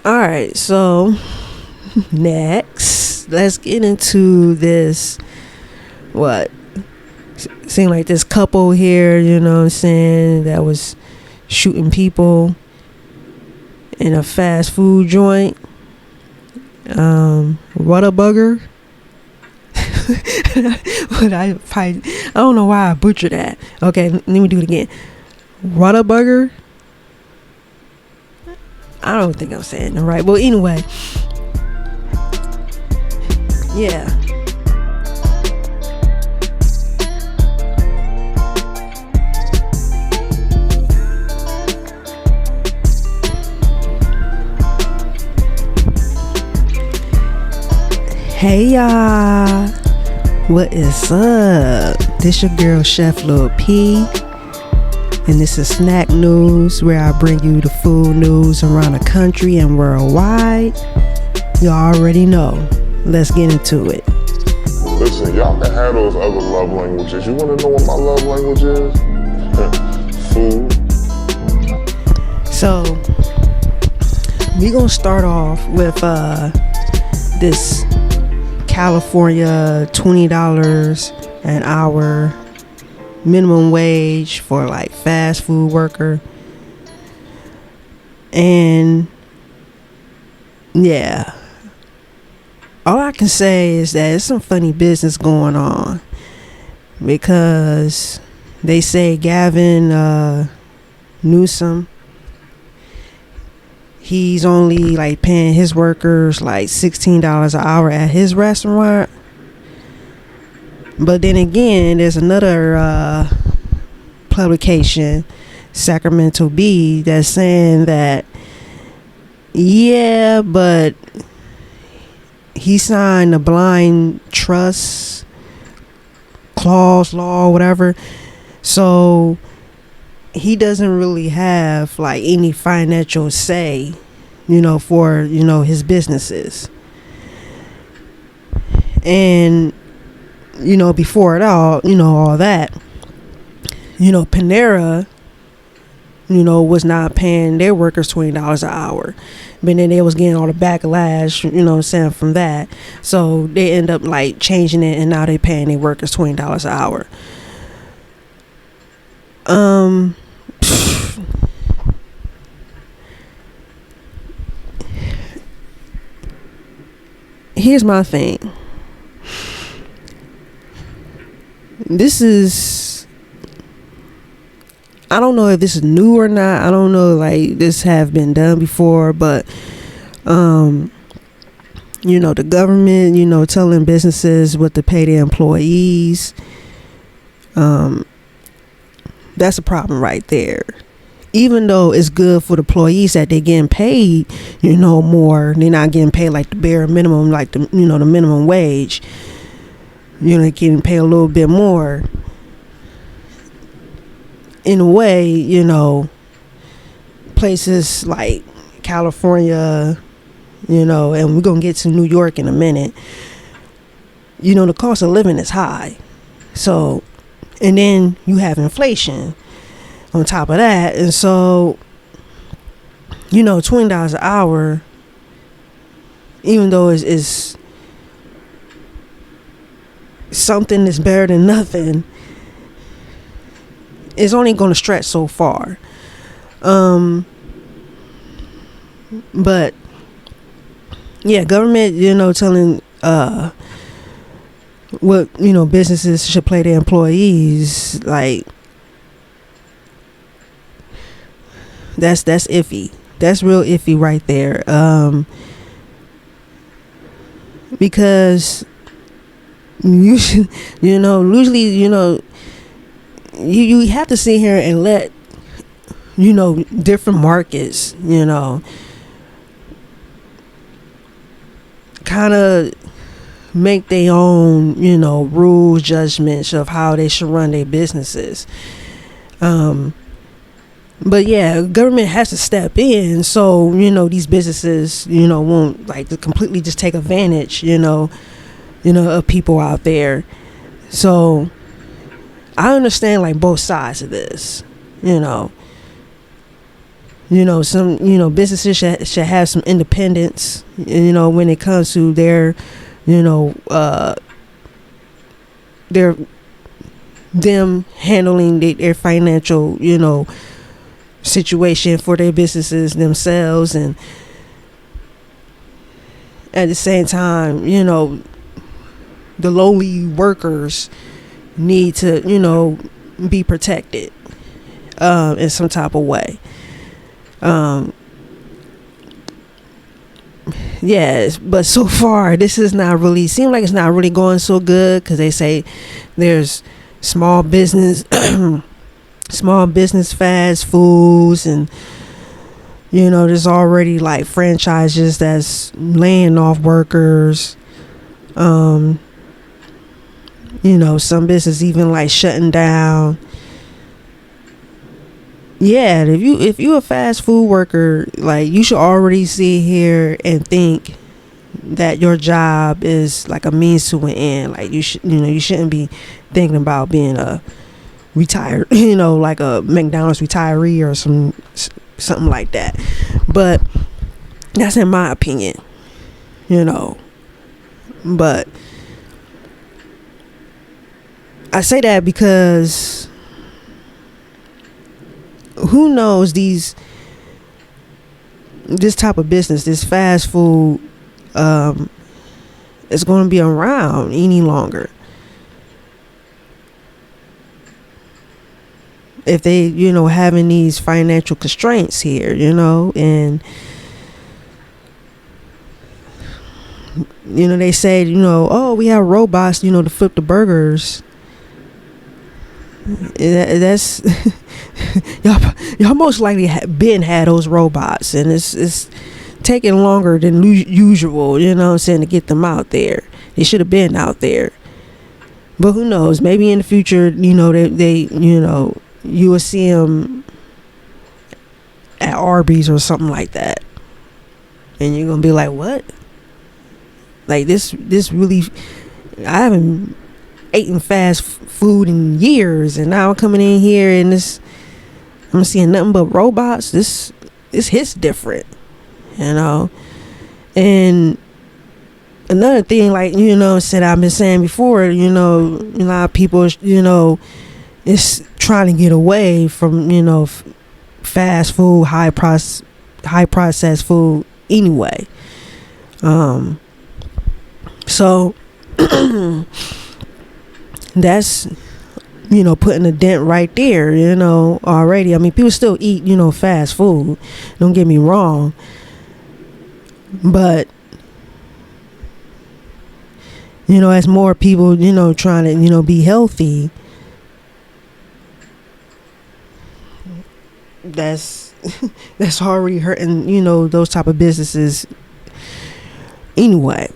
All right, so next, let's get into this. What seemed like this couple here, you know what I'm saying, that was shooting people in a fast food joint. Whataburger. I don't know why I butchered that. Okay, let me do it again. Whataburger. I don't think I'm saying it right. Well, anyway, yeah. Hey y'all, what is up? This your girl Chef Lil P, and this is Snack News, where I bring you the food news around the country and worldwide. Y'all already know. Let's get into it. Listen, y'all can have those other love languages. You want to know what my love language is? Food. So we gonna start off with this California $20 an hour minimum wage for like fast food worker. And yeah, all I can say is that it's some funny business going on, because they say Gavin Newsom, he's only like paying his workers like $16 an hour at his restaurant. But then again, there's another publication, Sacramento Bee, that's saying that, yeah, but he signed a blind trust clause, law, whatever. So he doesn't really have like any financial say, for, his businesses. And, before it all, all that, Panera, was not paying their workers $20 an hour. But then they was getting all the backlash, from that. So they end up like changing it, and now they paying their workers $20 an hour. Here's my thing. This is, I don't know if this is new or not. I don't know, like, this have been done before, but the government, telling businesses what to pay their employees, that's a problem right there. Even though it's good for the employees that they're getting paid, more, they're not getting paid like the bare minimum, like the minimum wage. They're getting paid a little bit more. In a way, places like California, and we're going to get to New York in a minute, the cost of living is high. So, and then you have inflation on top of that. And so, $20 an hour, even though it's something that's better than nothing, is only going to stretch so far. But yeah, government, telling what businesses should pay their employees, like, that's iffy. That's real iffy right there. Because usually, you have to sit here and let different markets kind of make their own rules, judgments of how they should run their businesses. But yeah, government has to step in, so these businesses won't like to completely just take advantage of people out there. So I understand like both sides of this, Some businesses should have some independence, when it comes to their you know their them handling their financial situation for their businesses themselves. And at the same time, the lowly workers need to be protected in some type of way. Yes, but so far this is not really seem like it's not really going so good, because they say there's small business fast foods, and there's already like franchises that's laying off workers. Some business even like shutting down. Yeah, if you a fast food worker, like, you should already sit here and think that your job is like a means to an end. Like, you shouldn't be thinking about being a retired, like a McDonald's retiree or something like that. But that's in my opinion, but I say that because who knows, this type of business, this fast food, is going to be around any longer. If they, having these financial constraints here, and they say, oh, we have robots, to flip the burgers. That's y'all most likely been had those robots, and it's taking longer than usual, to get them out there. They should have been out there. But who knows, maybe in the future, they you will see them at Arby's or something like that, and you're gonna be like, what? Like, this really, I haven't eaten fast food in years, and now I'm coming in here and I'm seeing nothing but robots. This hits different, and another thing, like, said I've been saying before, a lot of people is trying to get away from fast food, high processed food anyway. So that's putting a dent right there, already. I mean, people still eat fast food, don't get me wrong, but as more people trying to be healthy, that's that's already hurting those type of businesses anyway.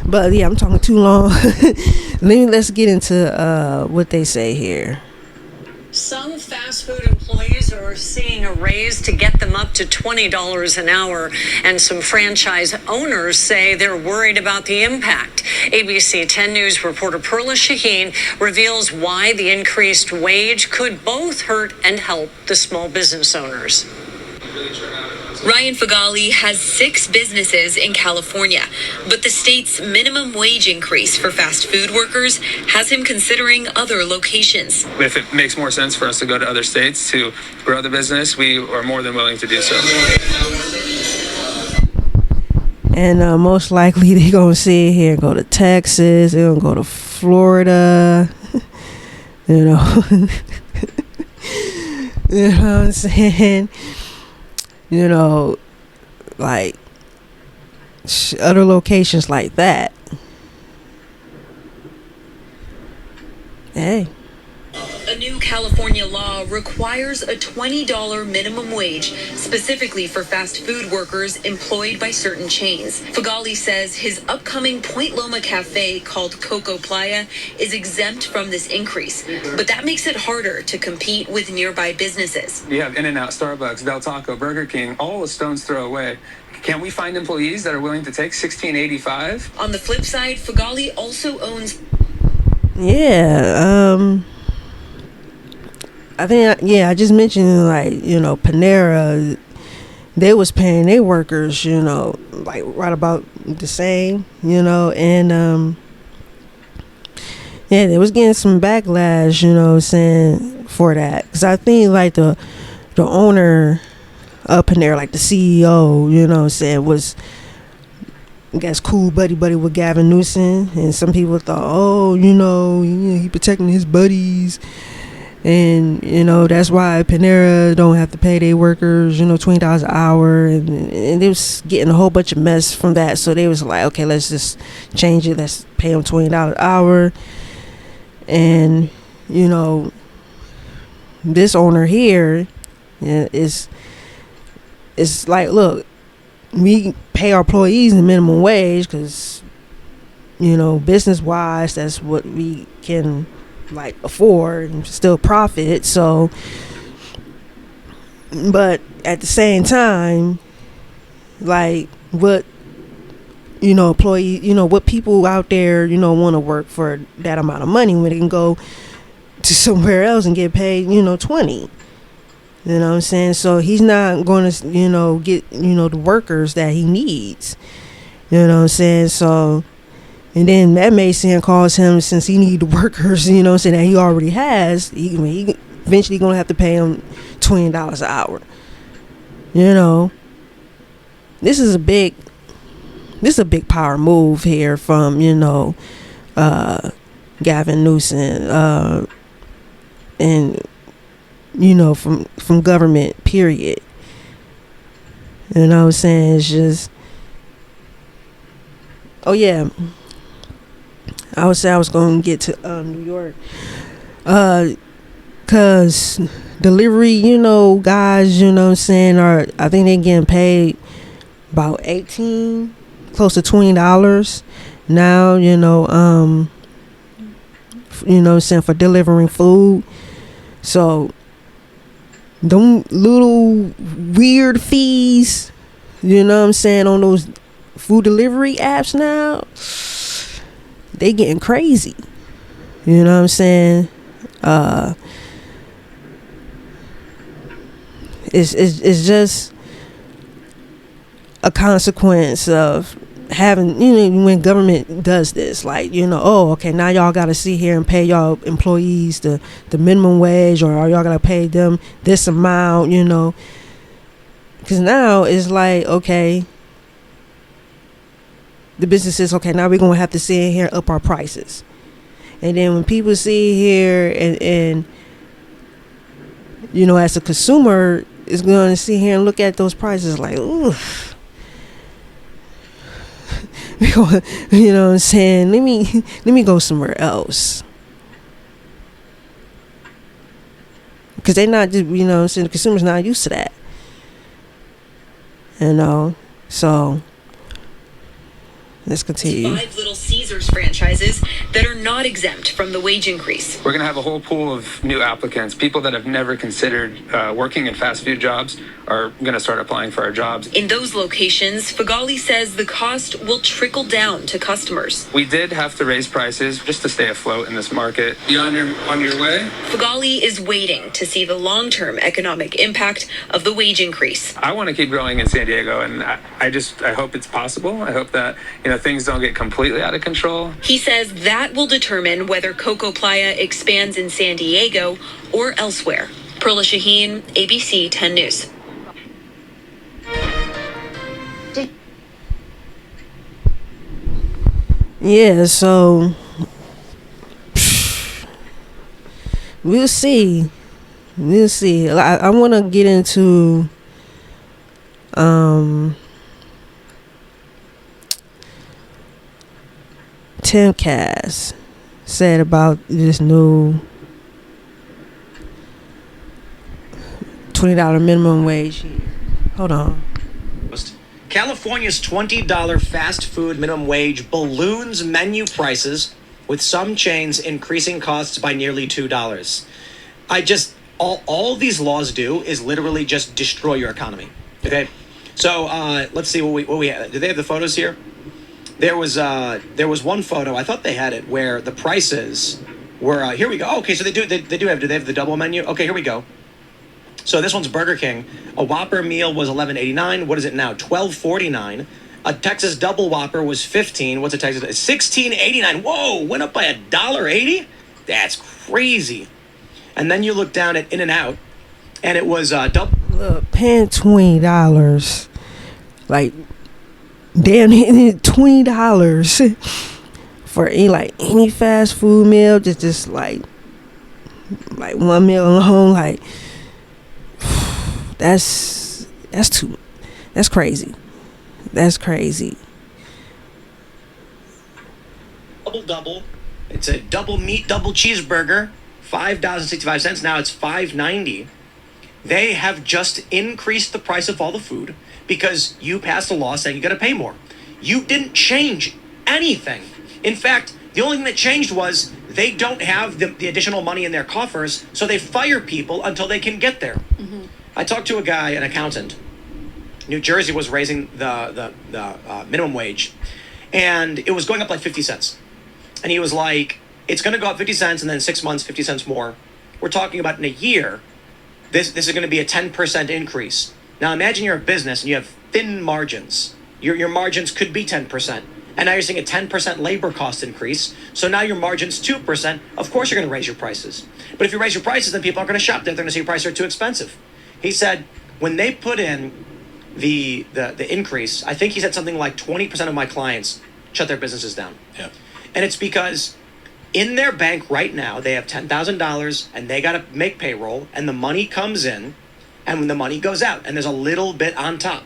But yeah, I'm talking too long. Let's get into what they say here. Some fast food employees are seeing a raise to get them up to $20 an hour, and some franchise owners say they're worried about the impact. ABC 10 News reporter Perla Shaheen reveals why the increased wage could both hurt and help the small business owners. Ryan Fagali has 6 businesses in California, but the state's minimum wage increase for fast food workers has him considering other locations. If it makes more sense for us to go to other states to grow the business, we are more than willing to do so. And most likely they're going to sit here and go to Texas, they're going to go to Florida, you know. You know what I'm saying? Like other locations like that. Hey. A new California law requires a $20 minimum wage specifically for fast food workers employed by certain chains. Fagali says his upcoming Point Loma cafe called Coco Playa is exempt from this increase, but that makes it harder to compete with nearby businesses. You have In-N-Out, Starbucks, Del Taco, Burger King, all a stone's throw away. Can we find employees that are willing to take $16.85? On the flip side, Fagali also owns... Yeah, I think, yeah, I just mentioned, like, Panera, they was paying their workers, like right about the same, and yeah, they was getting some backlash, saying for that, because I think like the owner up in there, like the CEO, said was, I guess, cool buddy with Gavin Newsom, and some people thought, oh, he protecting his buddies, and that's why Panera don't have to pay their workers, $20 an hour, and it was getting a whole bunch of mess from that. So they was like, okay, let's just change it. Let's pay them $20 an hour, and this owner here is like, look, we pay our employees the minimum wage because business wise, that's what we can like afford and still profit. So, but at the same time, like, what employee, what people out there want to work for that amount of money when they can go to somewhere else and get paid 20. You know what I'm saying? So he's not going to get the workers that he needs. You know what I'm saying? So, and then that may cause him, since he need the workers, saying that he already has, he eventually gonna have to pay him $20 an hour. This is a big power move here from Gavin Newsom, and from government, period. You know what I'm saying? It's just, oh yeah, I would say I was going to get to New York, cause delivery, guys, what I'm saying, I think they're getting paid about 18, close to $20 now, what I'm saying, for delivering food. So them little weird fees, what I'm saying, on those food delivery apps now, they getting crazy. You know what I'm saying? It's just a consequence of having, when government does this, like, oh, okay, now y'all gotta sit here and pay y'all employees the minimum wage, or y'all gotta pay them this amount, because now it's like, okay, the business is, okay, now we're gonna have to sit in here and up our prices. And then when people sit here and as a consumer is gonna sit here and look at those prices like, ooh, you know what I'm saying, let me go somewhere else, because they not just, the consumer's not used to that, so let's continue. 5 Little Caesars franchises that are not exempt from the wage increase. We're going to have a whole pool of new applicants. People that have never considered working in fast food jobs are going to start applying for our jobs. In those locations, Fagali says the cost will trickle down to customers. We did have to raise prices just to stay afloat in this market. You on your way? Fagali is waiting to see the long-term economic impact of the wage increase. I want to keep growing in San Diego, and I hope it's possible. I hope that things don't get completely out of control. He says that will determine whether Coco Playa expands in San Diego or elsewhere. Perla Shaheen, ABC 10 News. Yeah, so we'll see. I want to get into Tim Cass said about this new $20 minimum wage. Hold on. California's $20 fast food minimum wage balloons menu prices, with some chains increasing costs by nearly $2. All these laws do is literally just destroy your economy. Okay, so let's see what we have. Do they have the photos here? There was one photo, I thought they had it, where the prices We're here we go. Okay, so they do have the double menu? Okay, here we go. So this one's Burger King. A Whopper meal was $11.89. What is it now? $12.49. A Texas Double Whopper was $15. What's a Texas? $16.89. Whoa, went up by $1.80. That's crazy. And then you look down at In-N-Out, and it was double. Look, paying $20, like damn near $20 for any fast food meal, just like one meal alone, like that's crazy. That's crazy. Double. It's a double meat, double cheeseburger, $5.65. Now it's $5.90. They have just increased the price of all the food because you passed a law saying you got to pay more. You didn't change anything. In fact, the only thing that changed was they don't have the additional money in their coffers, so they fire people until they can get there. Mm-hmm. I talked to a guy, an accountant. New Jersey was raising the minimum wage, and it was going up like 50 cents. And he was like, it's going to go up 50 cents, and then 6 months, 50 cents more. We're talking about in a year, this is going to be a 10% increase. Now imagine you're a business and you have thin margins. Your margins could be 10%. And now you're seeing a 10% labor cost increase. So now your margin's 2%. Of course you're going to raise your prices. But if you raise your prices, then people aren't going to shop there. They're going to see your prices are too expensive. He said, when they put in the increase, I think he said something like 20% of my clients shut their businesses down. Yeah. And it's because in their bank right now, they have $10,000 and they got to make payroll, and the money comes in and when the money goes out, and there's a little bit on top.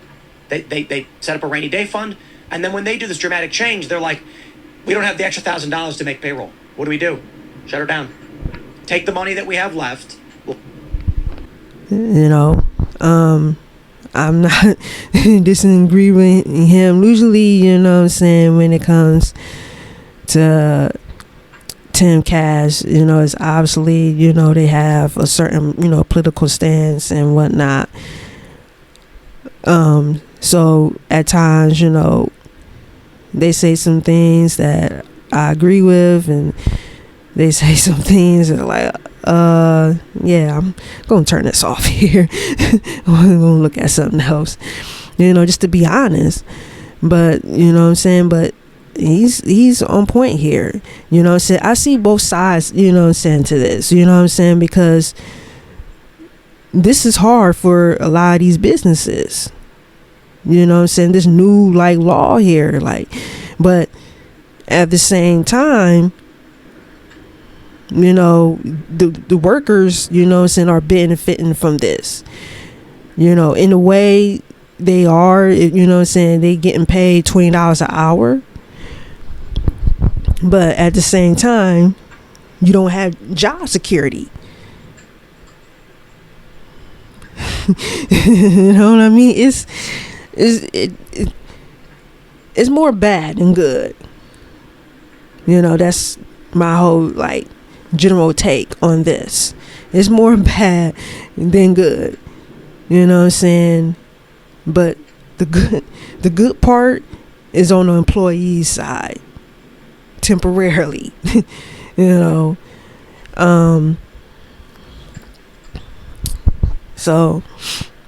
They set up a rainy day fund, and then when they do this dramatic change, they're like, we don't have the extra $1,000 to make payroll. What do? Shut her down. Take the money that we have left. I'm not disagreeing with him. Usually, what I'm saying, when it comes to Tim Cash, it's obviously, they have a certain, political stance and whatnot. So at times, they say some things that I agree with, and they say some things that are like, yeah, I'm gonna turn this off here. I'm gonna look at something else, just to be honest. But what I'm saying, but he's on point here. I see both sides, to this, because this is hard for a lot of these businesses. This new law here, but at the same time, the workers, are benefiting from this, in a way they are, they getting paid $20 an hour. But at the same time, you don't have job security. You know what I mean? It's more bad than good. That's my whole general take on this. It's more bad than good. You know what I'm saying? But the good part is on the employee's side. Temporarily. So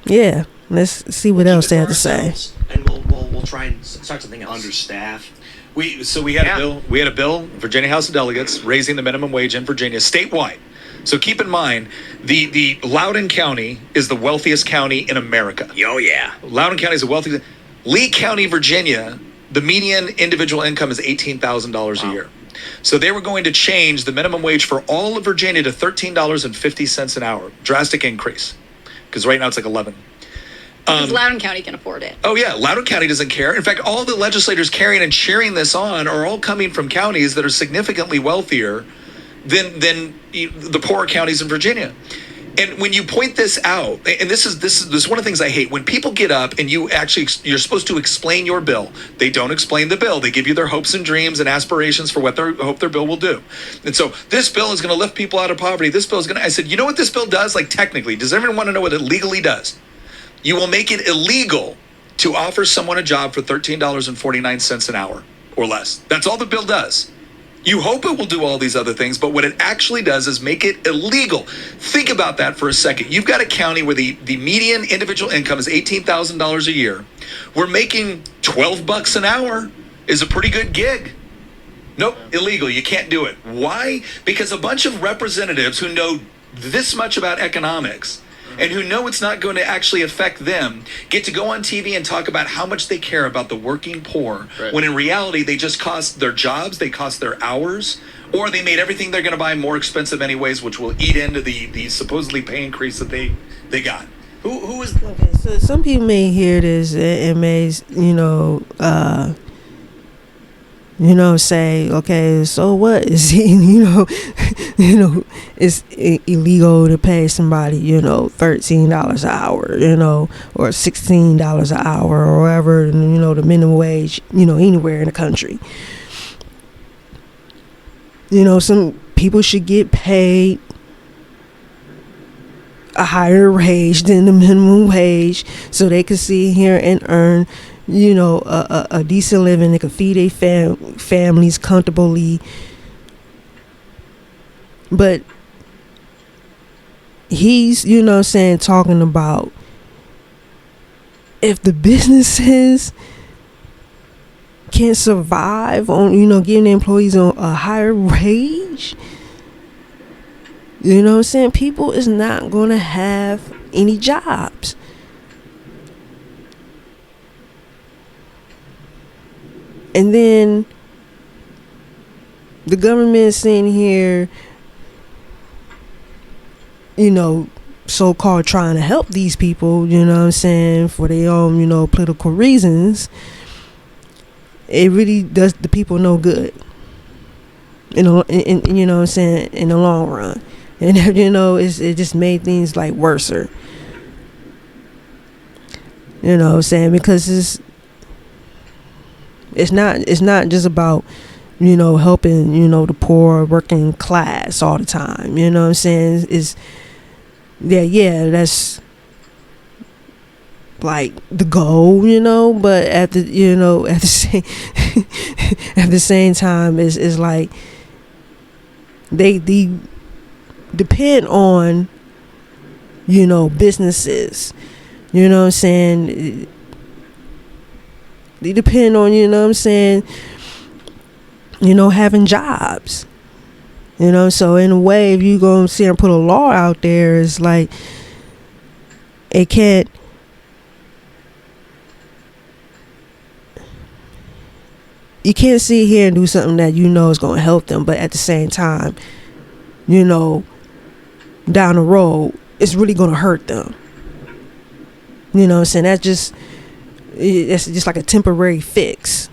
yeah, let's see what else they have to say. And we'll try and start something else. Understaffed. We had a bill, Virginia House of Delegates, raising the minimum wage in Virginia statewide. So keep in mind, the Loudoun County is the wealthiest county in America. Oh yeah. Loudoun County is the wealthiest. Lee County, Virginia, the median individual income is $18,000 a year. So they were going to change the minimum wage for all of Virginia to $13.50 an hour. Drastic increase. Because right now it's like 11. Because Loudoun County can afford it. Oh yeah, Loudoun County doesn't care. In fact, all the legislators carrying and cheering this on are all coming from counties that are significantly wealthier than the poorer counties in Virginia. And when you point this out, and this is one of the things I hate, when people get up and you're supposed to explain your bill. They don't explain the bill. They give you their hopes and dreams and aspirations for what they hope their bill will do. And so this bill is going to lift people out of poverty. This bill is going to, I said, you know what this bill does? Technically, does everyone want to know what it legally does? You will make it illegal to offer someone a job for $13.49 an hour or less. That's all the bill does. You hope it will do all these other things, but what it actually does is make it illegal. Think about that for a second. You've got a county where the median individual income is $18,000 a year. We're making $12 an hour is a pretty good gig. Nope, illegal. You can't do it. Why? Because a bunch of representatives who know this much about economics and who know it's not going to actually affect them get to go on TV and talk about how much they care about the working poor, when in reality they just cost their jobs, they cost their hours, or they made everything they're going to buy more expensive anyways, which will eat into the supposedly pay increase that they got. Who is... Okay, so some people may hear this and may, say, okay, so what is it, it's illegal to pay somebody, $13 an hour, or $16 an hour, or whatever, the minimum wage, anywhere in the country. Some people should get paid a higher wage than the minimum wage so they could sit here and earn a decent living. They could feed their families comfortably. But he's talking about if the businesses can't survive on giving the employees on a higher wage, people is not gonna have any jobs. And then the government is sitting here, so-called trying to help these people, for their own, political reasons. It really does the people no good. In the long run. And it just made things like worser. Because it's not just about helping the poor working class all the time. It's that's like the goal, but at the same time it's like they depend on businesses. They depend on having jobs. So in a way, if you go and put a law out there, it's like it can't. You can't sit here and do something that is going to help them, but at the same time, down the road, it's really going to hurt them. That's just, it's just like a temporary fix,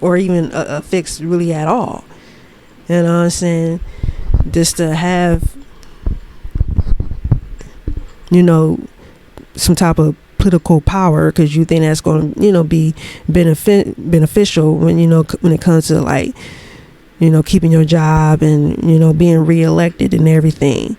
or even a fix really at all. Just to have, some type of political power, because you think that's going to be beneficial when it comes to like keeping your job and being reelected and everything.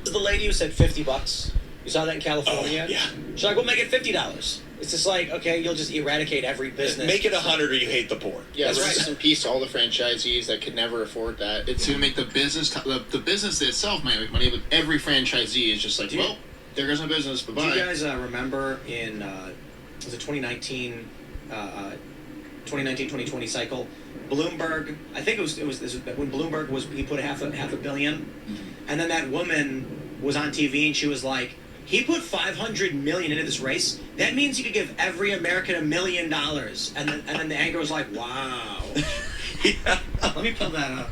The lady who said $50. You saw that in California? Oh, yeah. She's like, we'll make it $50. It's just like, okay, you'll just eradicate every business. Make it 100 or you hate the poor. Yeah, that's rest right. in peace to all the franchisees that could never afford that. It's going to make the business, the business itself might make money, but every franchisee is just like, well, there goes my business, bye-bye. Do you guys remember in, was it 2019, 2020 cycle, Bloomberg, I think it was when Bloomberg he put half a billion, and then that woman was on TV and she was like, he put $500 million into this race. That means he could give every American $1 million. And then the anchor was like, wow. Yeah. Let me pull that up.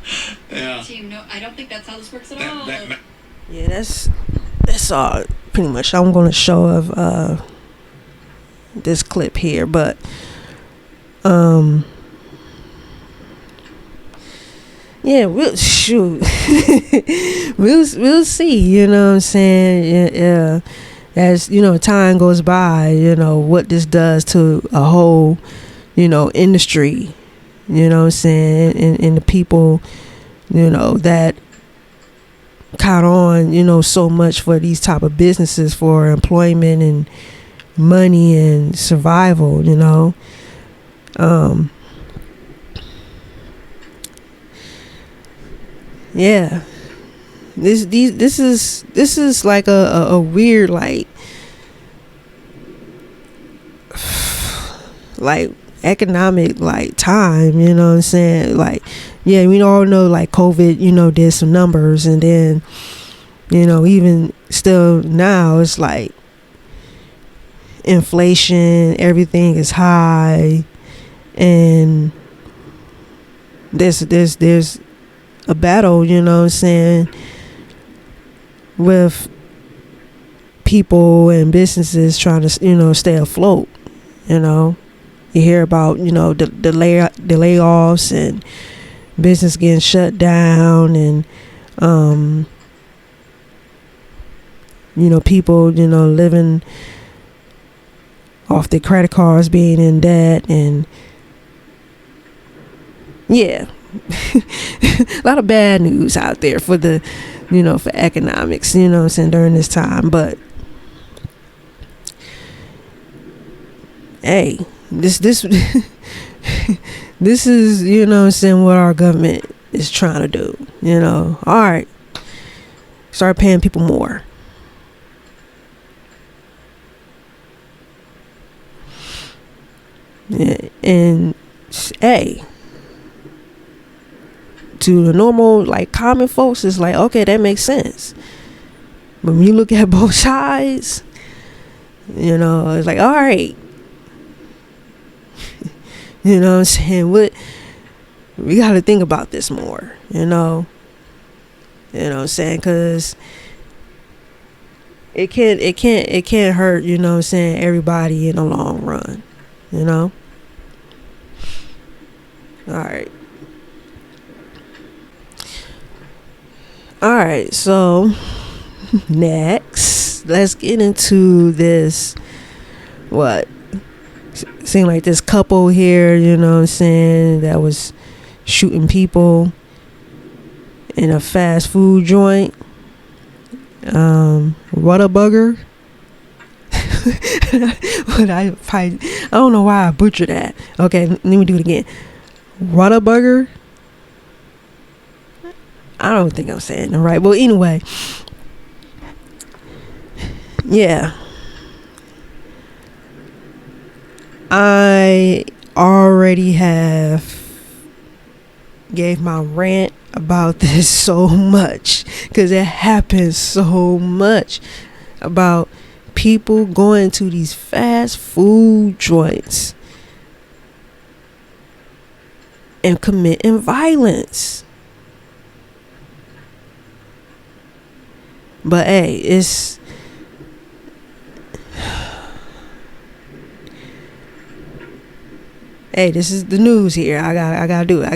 Yeah. Team, no, I don't think that's how this works at all. Yeah, that's all pretty much I'm going to show of this clip here, but yeah, we'll shoot. we'll see. What I'm saying? Yeah. As time goes by, what this does to a whole, industry. What I'm saying, and the people, that count on, so much for these type of businesses for employment and money and survival, you know. Yeah, this is like a weird like economic like time, you know what I'm saying? Like, yeah, we all know like COVID, you know, did some numbers, and then, you know, even still now it's like inflation, everything is high, and there's a battle, you know what I'm saying, with people and businesses trying to, you know, stay afloat. You know, you hear about, you know, the layoffs and business getting shut down, and you know, people, you know, living off their credit cards, being in debt, and yeah. A lot of bad news out there for the, you know, for economics, you know what I'm saying, during this time. But hey, this this is, you know what I'm saying, what our government is trying to do, you know. All right, start paying people more. Yeah, and hey, to the normal, like, common folks, it's like, okay, that makes sense. But when you look at both sides, you know, it's like, all right, you know what I'm saying, we got to think about this more, you know what I'm saying, because it can't hurt, you know what I'm saying, everybody in the long run, you know. All right, so next, let's get into this. What seemed like this couple here, you know what I'm saying, that was shooting people in a fast food joint. Whata. I don't know why I butchered that. Okay, let me do it again. Whata. I don't think I'm saying it right. Well, anyway, yeah. I already have gave my rant about this so much, because it happens so much, about people going to these fast food joints and committing violence. But hey, it's hey, this is the news here. I gotta do it.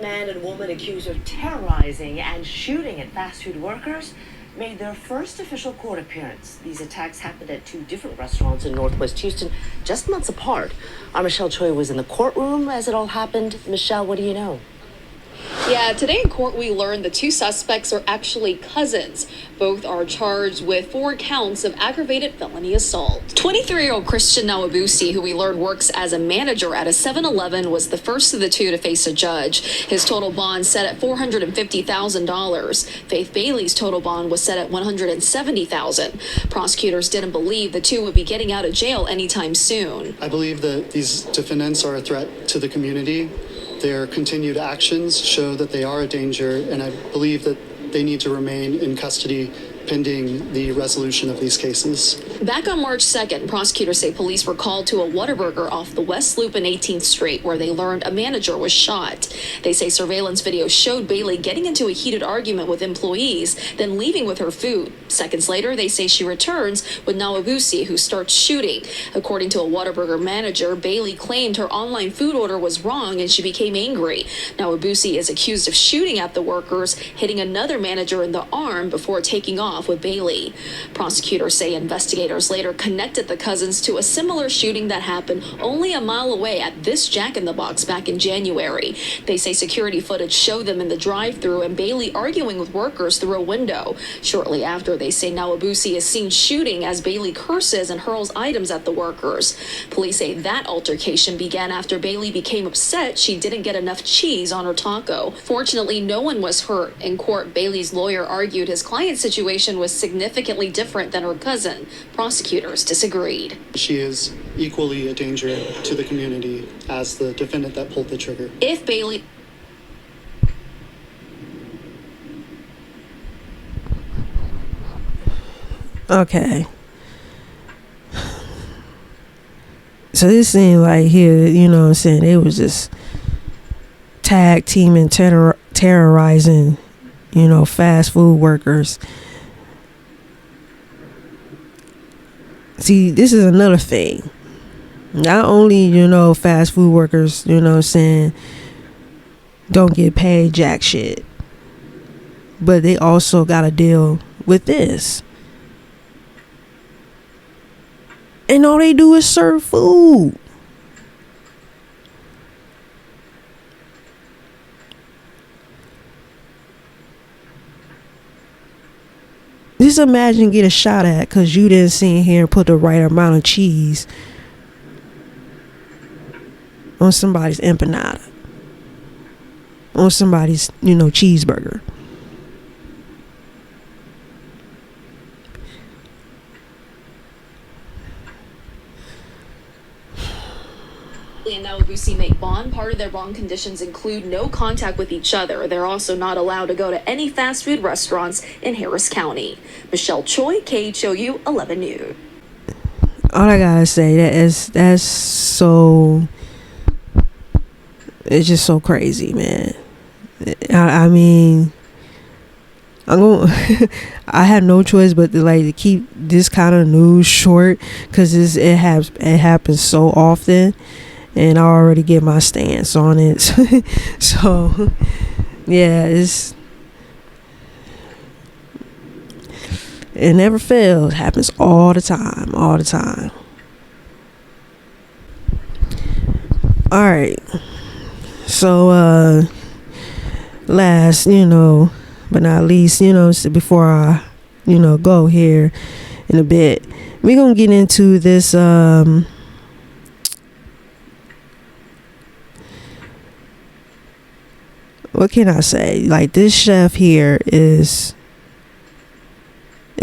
Man and woman accused of terrorizing and shooting at fast food workers made their first official court appearance. These attacks happened at two different restaurants in Northwest Houston, just months apart. Our Michelle Choi was in the courtroom as it all happened. Michelle, what do you know? Yeah, today in court we learned the two suspects are actually cousins. Both are charged with 4 counts of aggravated felony assault. 23-year-old Christian Nawabusi, who we learned works as a manager at a 7-Eleven, was the first of the two to face a judge. His total bond set at $450,000. Faith Bailey's total bond was set at $170,000. Prosecutors didn't believe the two would be getting out of jail anytime soon. I believe that these defendants are a threat to the community. Their continued actions show that they are a danger, and I believe that they need to remain in custody pending the resolution of these cases. Back on March 2nd, prosecutors say police were called to a Whataburger off the West Loop and 18th Street, where they learned a manager was shot. They say surveillance video showed Bailey getting into a heated argument with employees, then leaving with her food. Seconds later, they say she returns with Nawabusi, who starts shooting. According to a Whataburger manager, Bailey claimed her online food order was wrong and she became angry. Nawabusi is accused of shooting at the workers, hitting another manager in the arm before taking off off with Bailey. Prosecutors say investigators later connected the cousins to a similar shooting that happened only a mile away at this Jack in the Box back in January. They say security footage showed them in the drive-thru and Bailey arguing with workers through a window. Shortly after, they say Nawabusi is seen shooting as Bailey curses and hurls items at the workers. Police say that altercation began after Bailey became upset she didn't get enough cheese on her taco. Fortunately, no one was hurt. In court, Bailey's lawyer argued his client's situation was significantly different than her cousin. Prosecutors disagreed. She is equally a danger to the community as the defendant that pulled the trigger. If Bailey... Okay. So this seemed like here, you know what I'm saying, they was just tag teaming, terrorizing, you know, fast food workers. See, this is another thing. Not only, you know, fast food workers, you know what I'm saying, don't get paid jack shit, but they also got to deal with this. And all they do is serve food. Just imagine getting shot at because you didn't sit here and put the right amount of cheese on somebody's empanada, on somebody's, you know, cheeseburger. And Nawabusi make bond. Part of their bond conditions include no contact with each other. They're also not allowed to go to any fast food restaurants in Harris County. Michelle Choi, KHOU 11 News. All I gotta say, that's so, it's just so crazy, man. I mean, I'm going I have no choice but to keep this kind of news short because it happens so often. And I already get my stance on it. So, yeah, it never fails. It happens all the time. All the time. Alright. So, last, you know, but not least, you know, before I, you know, go here in a bit, we're going to get into this, what can I say? Like, this chef here is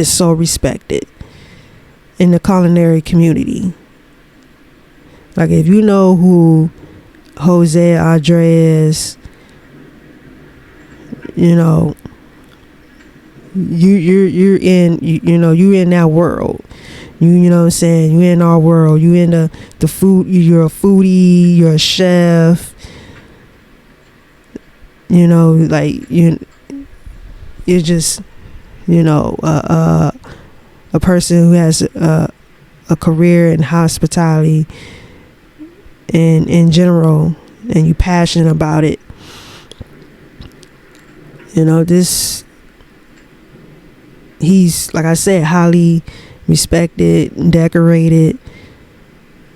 so respected in the culinary community. Like, if you know who Jose Andre is, you know, you're in, you know, you in that world. You know what I'm saying? You in our world. You in the food. You're a foodie. You're a chef. You know, like you're just, you know, a person who has a career in hospitality and in general, and you passionate about it. You know, he's, like I said, highly respected, decorated,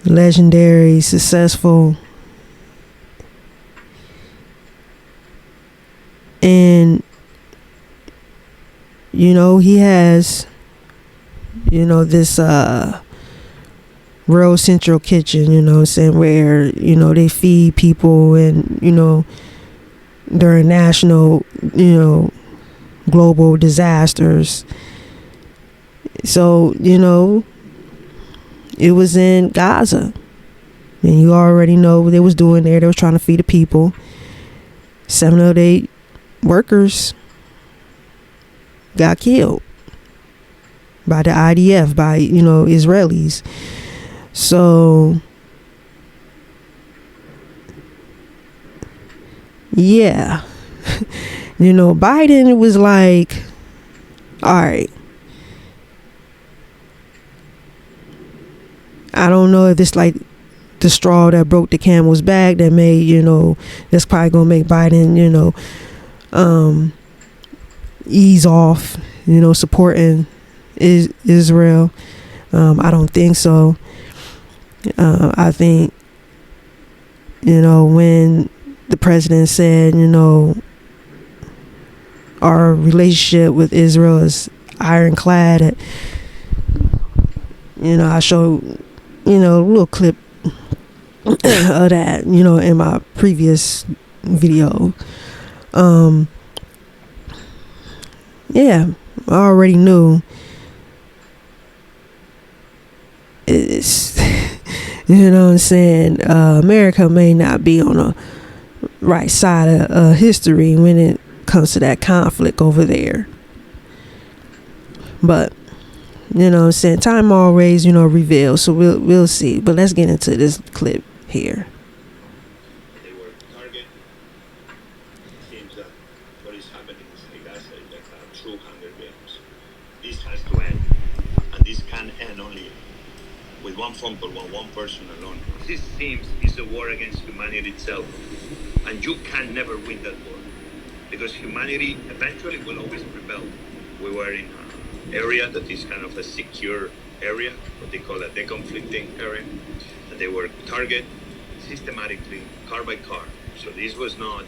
legendary, successful. And, you know, he has, you know, this Rural Central Kitchen, you know what I'm saying, where, you know, they feed people and, you know, during national, you know, global disasters. So, you know, it was in Gaza. And you already know what they was doing there. They was trying to feed the people. 7 of 8 workers got killed by the IDF, by, you know, Israelis. So, yeah. You know, Biden was like, all right, I don't know if it's like the straw that broke the camel's back that made, you know, that's probably gonna make Biden, you know, ease off supporting Israel. I don't think so. I think, when the president said, our relationship with Israel is ironclad. I showed, a little clip of that, in my previous video. Yeah, I already knew it's, what I'm saying, America may not be on the right side of history when it comes to that conflict over there. But, what I'm saying, time always, reveals, so we'll see. But let's get into this clip here. They were target. It seems that what is happening in Gaza is like a true Hunger Games. This has to end. And this can end only with one phone call, one person alone. This seems is a war against humanity itself. And you can never win that war. Because humanity eventually will always prevail. We were in an area that is kind of a secure area, what they call a deconflicting area. And they were targeted systematically, car by car. So this was not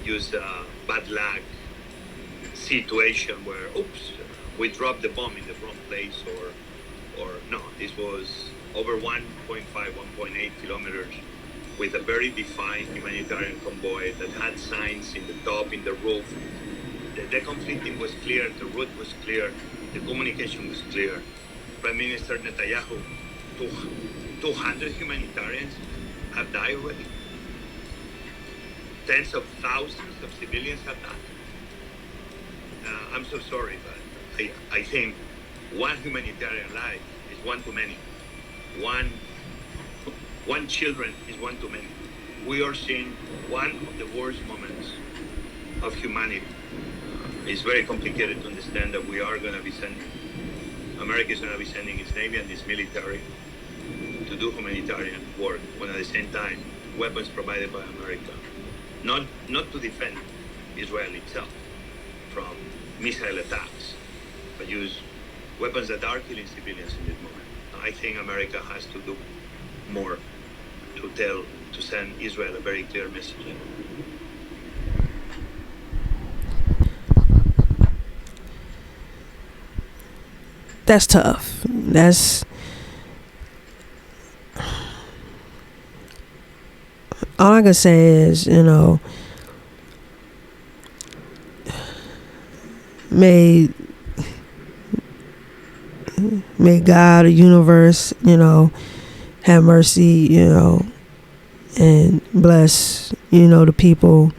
just a bad luck situation where, oops, we dropped the bomb in the wrong place, or no, this was over 1.5, 1.8 kilometers with a very defined humanitarian convoy that had signs in the top, in the roof. The conflicting was clear, the route was clear, the communication was clear. Prime Minister Netanyahu, 200 humanitarians have died already. Tens of thousands of civilians have died. I'm so sorry, but I think one humanitarian life is one too many. One children is one too many. We are seeing one of the worst moments of humanity. It's very complicated to understand that we are going to be America is going to be sending its Navy and its military to do humanitarian work, when at the same time, weapons provided by America, not to defend Israel itself from missile attacks, but use weapons that are killing civilians in this moment. I think America has to do more to send Israel a very clear message. That's tough. That's all I can say is, may God, the universe, have mercy, and bless, the people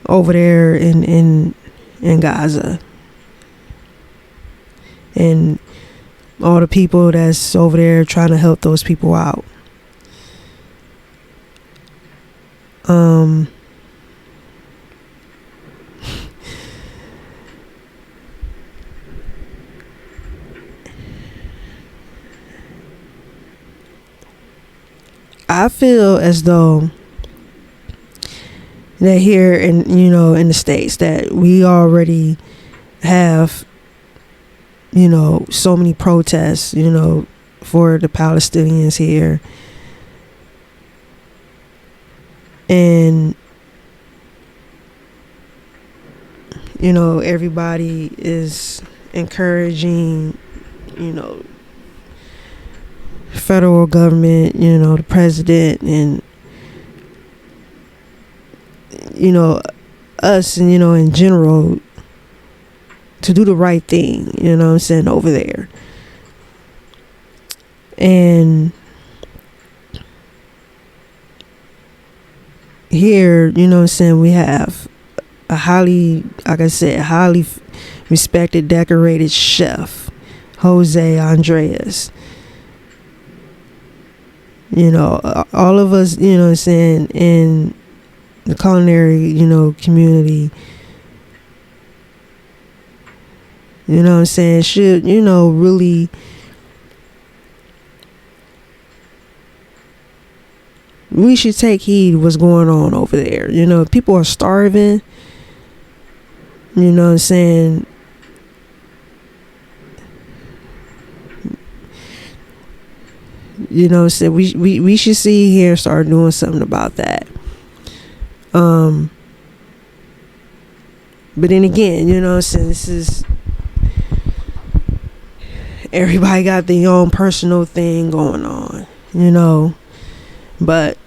over there in Gaza, and all the people that's over there trying to help those people out. I feel as though that here in the States that we already have so many protests for the Palestinians here, and everybody is encouraging federal government, the president, and us, and in general, to do the right thing, what I'm saying, over there. And here, what I'm saying, we have a highly respected, decorated chef, Jose Andres. All of us, what I'm saying, in the culinary, community, what I'm saying, should, really we should take heed of what's going on over there. People are starving, what I'm saying, You know, so we should see here and start doing something about that. But then again, you know, since this is, everybody got their own personal thing going on, you know. But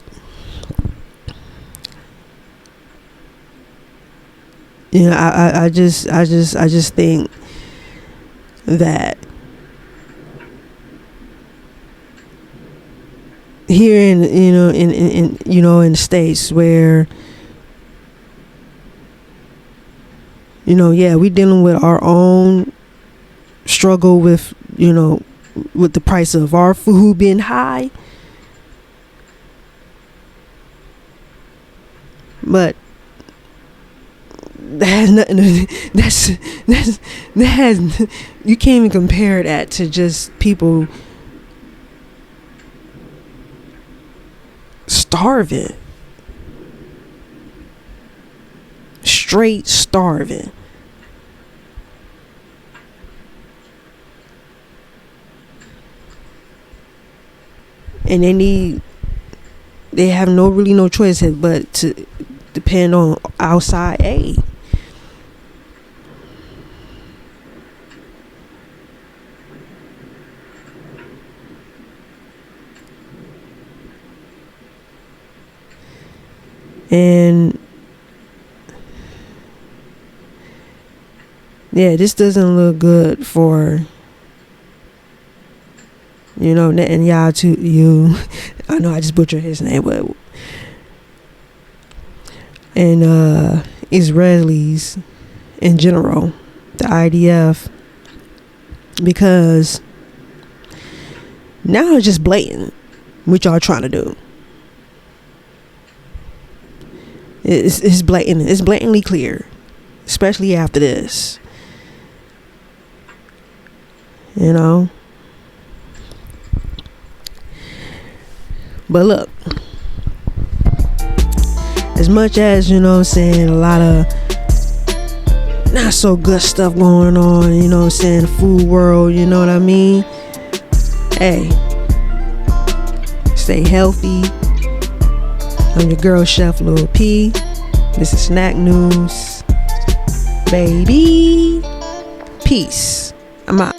you know, I just think that here in in the States where, you know, yeah, we dealing with our own struggle with, you know, with the price of our food being high, but that has nothing that has, you can't even compare that to just people starving, straight starving. And they have no choice but to depend on outside aid. And yeah, this doesn't look good for, you know, Netanyahu to you. I know I just butchered his name, but and Israelis in general, the IDF, because now it's just blatant what y'all trying to do. It's blatant. It's blatantly clear, especially after this. You know. But look, as much as, you know what I'm saying, a lot of not so good stuff going on, you know what I'm saying, food world, you know what I mean? Hey, stay healthy. I'm your girl, Chef Lil P. This is Snack News. Baby. Peace. I'm out.